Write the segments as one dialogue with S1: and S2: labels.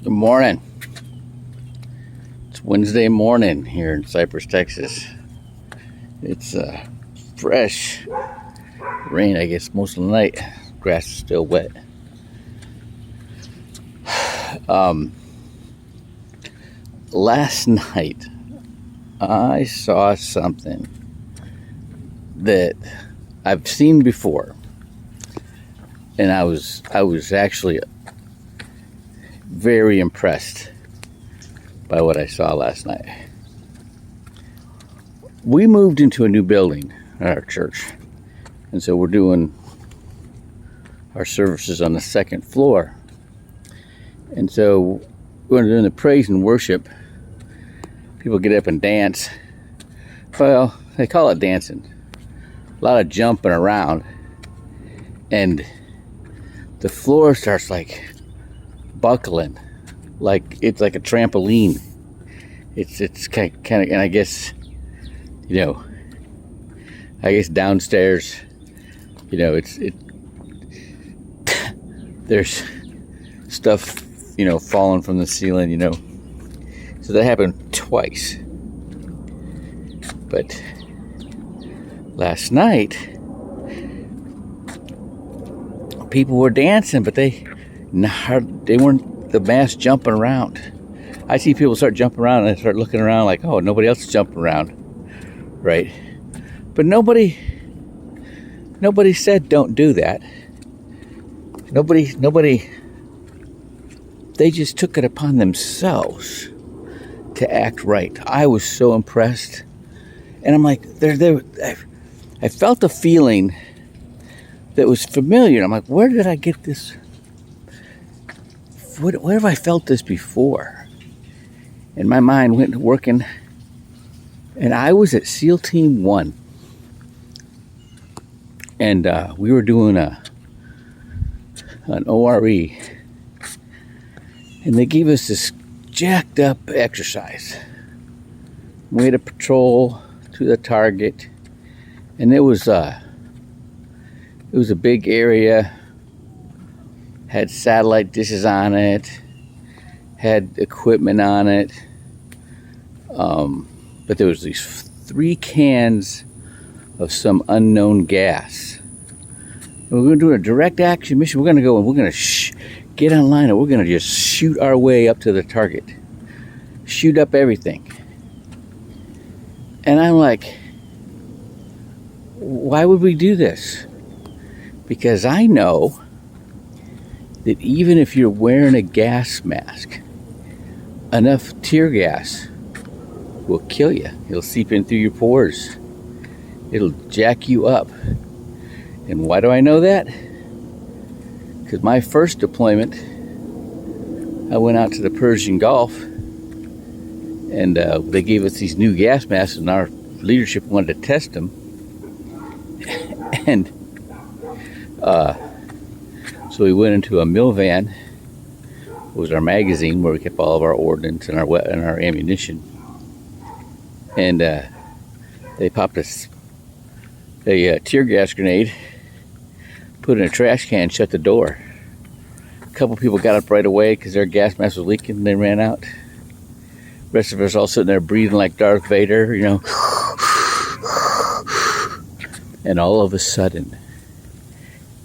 S1: Good morning. It's Wednesday morning here in Cypress, Texas. It's fresh rain, I guess, most of the night. Grass is still wet. Last night, I saw something that I've seen before, and I was actually very impressed by what I saw last night. We moved into a new building at our church, and so we're doing our services on the second floor. And so when we're doing the praise and worship, people get up and dance. Well, they call it dancing. A lot of jumping around, and the floor starts like buckling, like it's like a trampoline. It's kind of, and I guess downstairs, there's stuff, falling from the ceiling, So that happened twice. But last night, people were dancing, but they weren't the mass jumping around. I see people start jumping around and I start looking around like, oh, nobody else is jumping around, right? But nobody said don't do that. Nobody. They just took it upon themselves to act right. I was so impressed, and I'm like, I felt a feeling that was familiar. I'm like, where did I get this? Where have I felt this before? And my mind went working, and I was at SEAL Team 1. And we were doing an ORE, and they gave us this jacked up exercise. We had to patrol to the target, and it was a big area, had satellite dishes on it, had equipment on it, but there was these 3 cans of some unknown gas. And we're going to do a direct action mission. We're going to go and we're going to get online, and we're going to just shoot our way up to the target. Shoot up everything. And I'm like, why would we do this? Because I know that even if you're wearing a gas mask, enough tear gas will kill you. It'll seep in through your pores. It'll jack you up. And why do I know that? Because my first deployment, I went out to the Persian Gulf, and they gave us these new gas masks, and our leadership wanted to test them. And so we went into a mill van. It was our magazine where we kept all of our ordnance and our ammunition. And they popped us a tear gas grenade, put it in a trash can, shut the door. A couple people got up right away because their gas mask was leaking and they ran out. The rest of us all sitting there breathing like Darth Vader, And all of a sudden,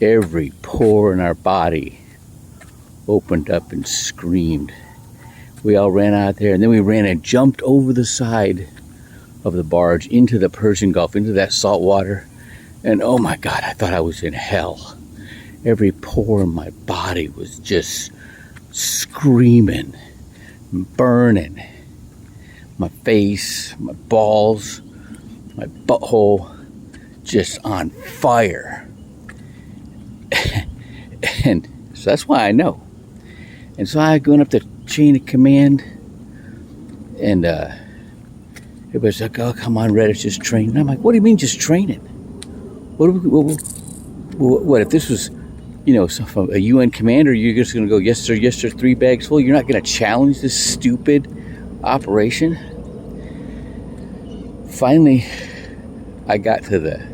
S1: every pore in our body opened up and screamed. We all ran out there, and then we ran and jumped over the side of the barge into the Persian Gulf, into that salt water. And oh my God, I thought I was in hell. Every pore in my body was just screaming, burning. My face, my balls, my butthole, just on fire. And so that's why I know. And so I went up the chain of command, and everybody's like, oh, come on, Red, it's just training. And I'm like, what do you mean just training? What if this was, a UN commander, you're just going to go, yes, sir, 3 bags full? You're not going to challenge this stupid operation? Finally, I got to the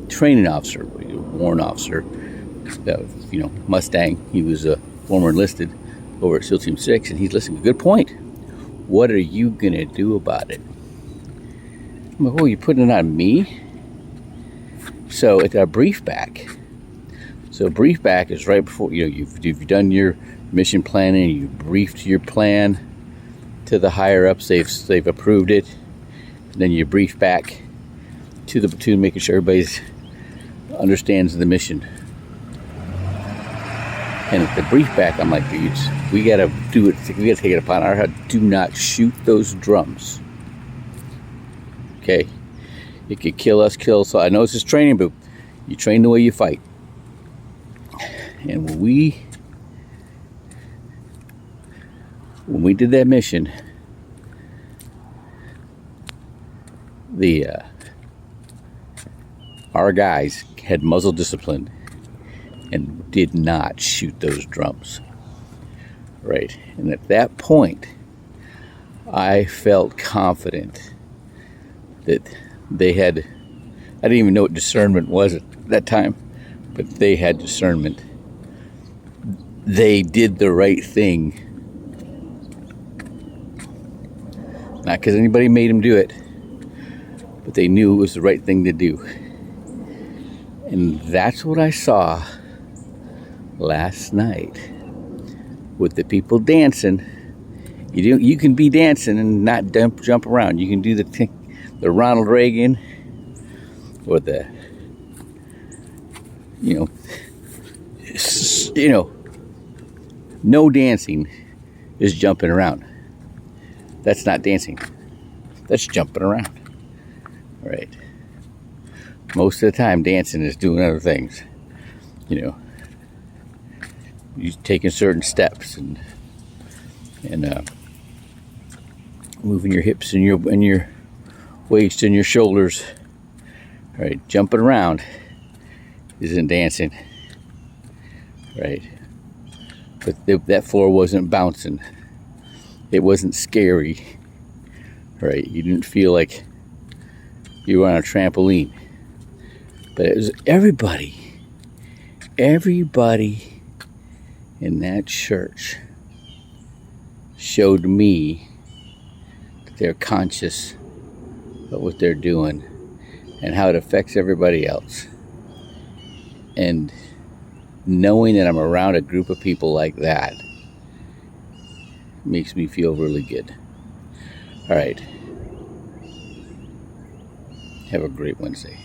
S1: training officer, warrant officer, Mustang. He was a former enlisted over at SEAL Team 6, and he's listening. Good point. What are you going to do about it? I'm like, oh, you're putting it on me? So at our brief back, brief back is right before, you've done your mission planning, you briefed your plan to the higher ups, they've approved it, and then you brief back to the platoon, making sure everybody understands the mission. And at the brief back, I'm like, dudes, we gotta do it. We gotta take it upon our head. Do not shoot those drums. Okay, it could kill us. So I know it's just training, but you train the way you fight. And when we did that mission, our guys had muzzle discipline and did not shoot those drums. Right. And at that point, I felt confident that they had, I didn't even know what discernment was at that time, but they had discernment. They did the right thing. Not because anybody made them do it, but they knew it was the right thing to do. And that's what I saw last night with the people dancing. You can be dancing and not jump around. You can do the Ronald Reagan or the no dancing is jumping around. That's not dancing. That's jumping around. Right. Most of the time, dancing is doing other things. You're taking certain steps and moving your hips and your waist and your shoulders. Right. Jumping around isn't dancing. Right. But that floor wasn't bouncing. It wasn't scary. Right. You didn't feel like you were on a trampoline. But it was everybody in that church showed me that they're conscious of what they're doing and how it affects everybody else. And knowing that I'm around a group of people like that makes me feel really good. All right. Have a great Wednesday.